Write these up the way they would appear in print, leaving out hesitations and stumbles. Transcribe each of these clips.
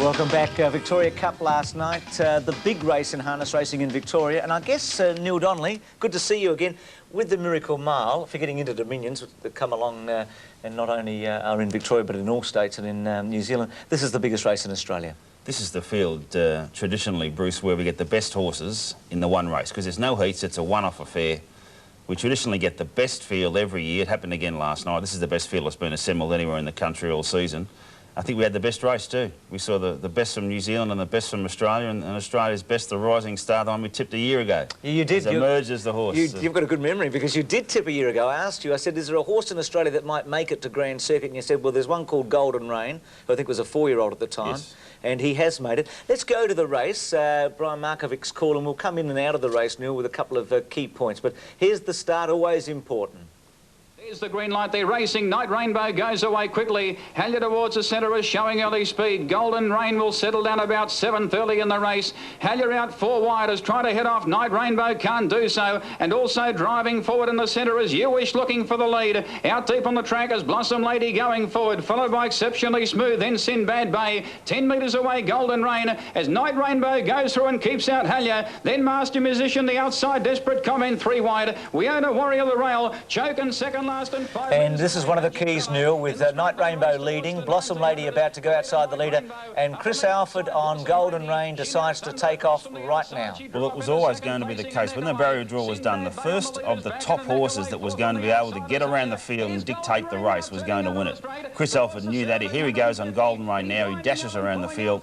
Welcome back. Victoria Cup last night, the big race in harness racing in Victoria. And I guess, Neil Donnelly, good to see you again with the Miracle Mile for getting into Dominions that come along and not only are in Victoria but in all states and in New Zealand. This is the biggest race in Australia. This is the field, traditionally, Bruce, where we get the best horses in the one race, because there's no heats, it's a one-off affair. We traditionally get the best field every year. It happened again last night. This is the best field that's been assembled anywhere in the country all season. I think we had the best race too. We saw the best from New Zealand and the best from Australia, and Australia's best, the Rising Star, the one we tipped a year ago. You did. It's emerged as the horse. You've got a good memory, because you did tip a year ago. I asked you, I said, is there a horse in Australia that might make it to Grand Circuit? And you said, well, there's one called Golden Rain, who I think was a 4-year-old at the time. Yes. And he has made it. Let's go to the race. Brian Markovic's call, and we'll come in and out of the race, Neil, with a couple of key points. But here's the start, always important. There's the green light, they're racing. Night Rainbow goes away quickly. Hallier towards the centre is showing early speed. Golden Rain will settle down about 7:30 in the race. Hallier out 4 wide, is trying to head off. Night Rainbow can't do so. And also driving forward in the centre is You Wish looking for the lead. Out deep on the track is Blossom Lady going forward, followed by Exceptionally Smooth, then Sinbad Bay. 10 metres away, Golden Rain, as Night Rainbow goes through and keeps out Hallier. Then Master Musician, the outside, Desperate Comment, 3 wide. We own a Warrior the Rail, choking second last. And this is one of the keys, Neil, with Night Rainbow leading, Blossom Lady about to go outside the leader, and Chris Alford on Golden Rain decides to take off right now. Well, it was always going to be the case. When the barrier draw was done, the first of the top horses that was going to be able to get around the field and dictate the race was going to win it. Chris Alford knew that. Here he goes on Golden Rain now. He dashes around the field.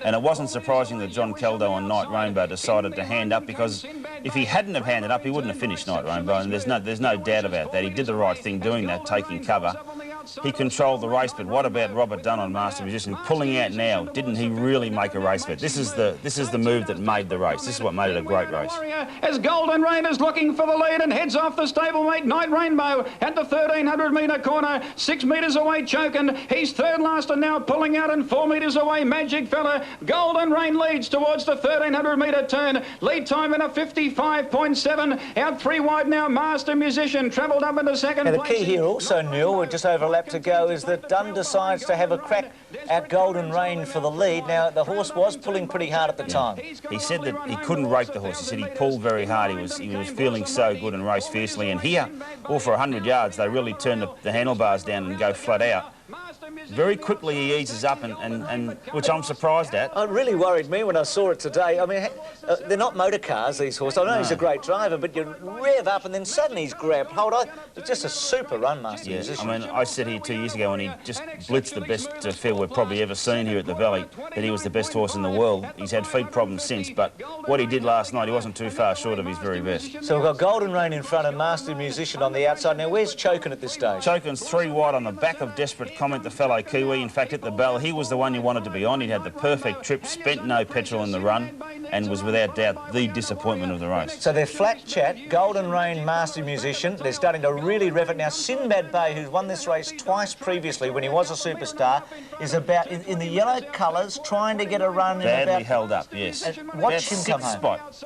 And it wasn't surprising that John Caldo on Night Rainbow decided to hand up, because if he hadn't have handed up, he wouldn't have finished Night Rainbow, and there's no doubt about that. He did the right thing doing that, taking cover. He controlled the race, but what about Robert Dunn on Master Musician pulling out now? Didn't he really make a race of it? This is the move that made the race. This is what made it a great race. As Golden Rain is looking for the lead and heads off the stablemate Night Rainbow at the 1,300 metre corner, 6 metres away choking. He's third last and now pulling out, and 4 metres away Magic Fella. Golden Rain leads towards the 1,300 metre turn. Lead time in a 55.7. Out 3 wide now, Master Musician travelled up into second Now, the place. key here also, Neil, with just over a lap to go, is that Dunn decides to have a crack at Golden Rain for the lead. Now, the horse was pulling pretty hard at the time. He said that he couldn't rake the horse. He said he pulled very hard. He was feeling so good and raced fiercely. And here, all for 100 yards, they really turn the handlebars down and go flat out. Very quickly he eases up, and which I'm surprised at. It really worried me when I saw it today. I mean, they're not motor cars, these horses. I know he's a great driver, but you rev up and then suddenly he's grabbed hold. It's just a super run, Master Musician. I mean, I said here 2 years ago when he just blitzed the best field we've probably ever seen here at the Valley, that he was the best horse in the world. He's had feet problems since, but what he did last night, he wasn't too far short of his very best. So we've got Golden Rain in front and Master Musician on the outside. Now, where's Chokin at this stage? Chokin's 3 wide on the back of Desperate Comment, the fellow Kiwi. In fact, at the bell, he was the one you wanted to be on. He'd had the perfect trip, spent no petrol in the run, and was without doubt the disappointment of the race. So they're flat chat, Golden Rain, Master Musician. They're starting to really rev it now. Sinbad Bay, who's won this race twice previously when he was a superstar, is about in the yellow colours, trying to get a run. Badly held up, yes. Watch him come home. Spot.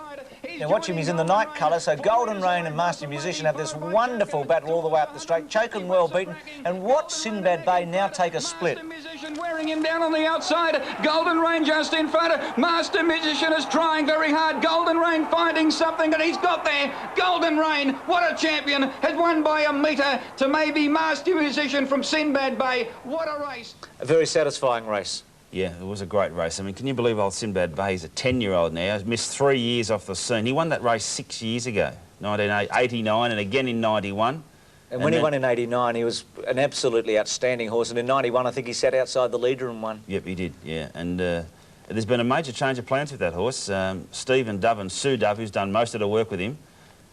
Now watch him, he's in the night colour, so Golden Rain and Master Musician have this wonderful battle all the way up the straight. Chokin well beaten, and watch Sinbad Bay now take a split. Musician wearing him down on the outside. Golden Rain just in front. Master Musician is trying very hard. Golden Rain finding something, and he's got there. Golden Rain, what a champion, has won by a metre to maybe Master Musician from Sinbad Bay. What a race. A very satisfying race. Yeah, it was a great race. I mean, can you believe old Sinbad Bay? He's a 10-year-old now. He's missed 3 years off the scene. He won that race 6 years ago, 1989, and again in 91. And when he won in 89, he was an absolutely outstanding horse. And in 91, I think he sat outside the leader and won. Yep, he did, yeah. And there's been a major change of plans with that horse. Stephen Dove and Sue Dove, who's done most of the work with him,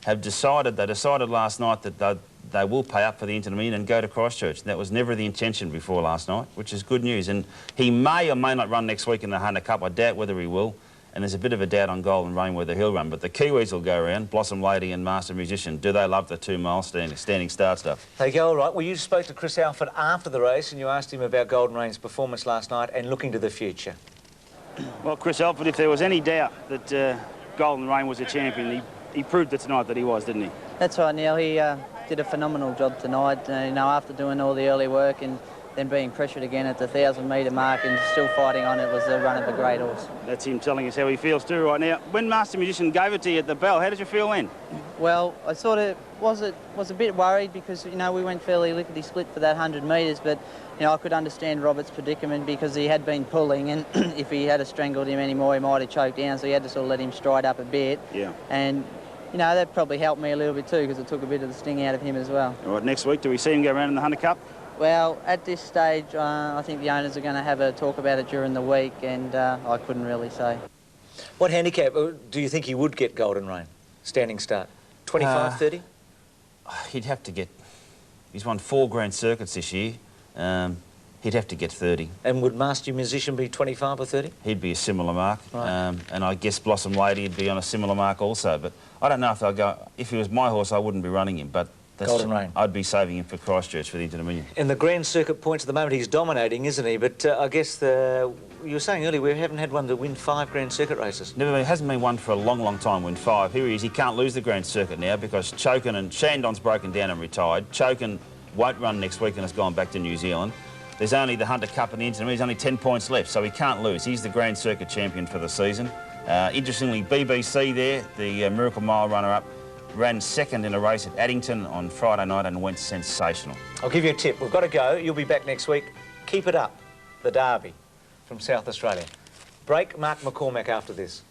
have decided last night that they will pay up for the Inter-Dominion and go to Christchurch. That was never the intention before last night, which is good news. And he may or may not run next week in the Hunter Cup. I doubt whether he will. And there's a bit of a doubt on Golden Rain whether he'll run. But the Kiwis will go around, Blossom Lady and Master Musician. Do they love the 2-mile standing start stuff? They go all right. Well, you spoke to Chris Alford after the race and you asked him about Golden Rain's performance last night and looking to the future. Well, Chris Alford, if there was any doubt that Golden Rain was a champion, he proved it tonight that he was, didn't he? That's right, Neil. He did a phenomenal job tonight, you know, after doing all the early work and then being pressured again at the 1,000-metre mark and still fighting on it was the run of a great horse. That's him telling us how he feels too right now. When Master Magician gave it to you at the bell, how did you feel then? Well, I sort of was a bit worried because, you know, we went fairly lickety-split for that 100 metres, but, you know, I could understand Robert's predicament because he had been pulling, and if he had strangled him anymore, he might have choked down, so he had to sort of let him stride up a bit. Yeah. And, you know, that probably helped me a little bit too because it took a bit of the sting out of him as well. All right, next week, do we see him go around in the Hunter Cup? Well, at this stage, I think the owners are going to have a talk about it during the week, and I couldn't really say. What handicap do you think he would get Golden Rain? Standing start. 25, 30? He'd have to get... He's won 4 Grand Circuits this year. He'd have to get 30. And would Master Musician be 25 or 30? He'd be a similar mark. Right. And I guess Blossom Lady would be on a similar mark also. But I don't know if they'll go... If he was my horse, I wouldn't be running him, but... Golden Rain. I'd be saving him for Christchurch for the Inter-Dominion. In the Grand Circuit points at the moment, he's dominating, isn't he? But I guess you were saying earlier we haven't had one to win 5 Grand Circuit races. Never, hasn't been one for a long, long time, win 5. Here he is. He can't lose the Grand Circuit now because Chokin and Shandon's broken down and retired. Chokin won't run next week and has gone back to New Zealand. There's only the Hunter Cup and the Inter-Dominion. There's only 10 points left, so he can't lose. He's the Grand Circuit champion for the season. Interestingly, BBC there, the Miracle Mile runner-up, ran second in a race at Addington on Friday night and went sensational. I'll give you a tip. We've got to go. You'll be back next week. Keep it up. The Derby from South Australia. Break Mark McCormack after this.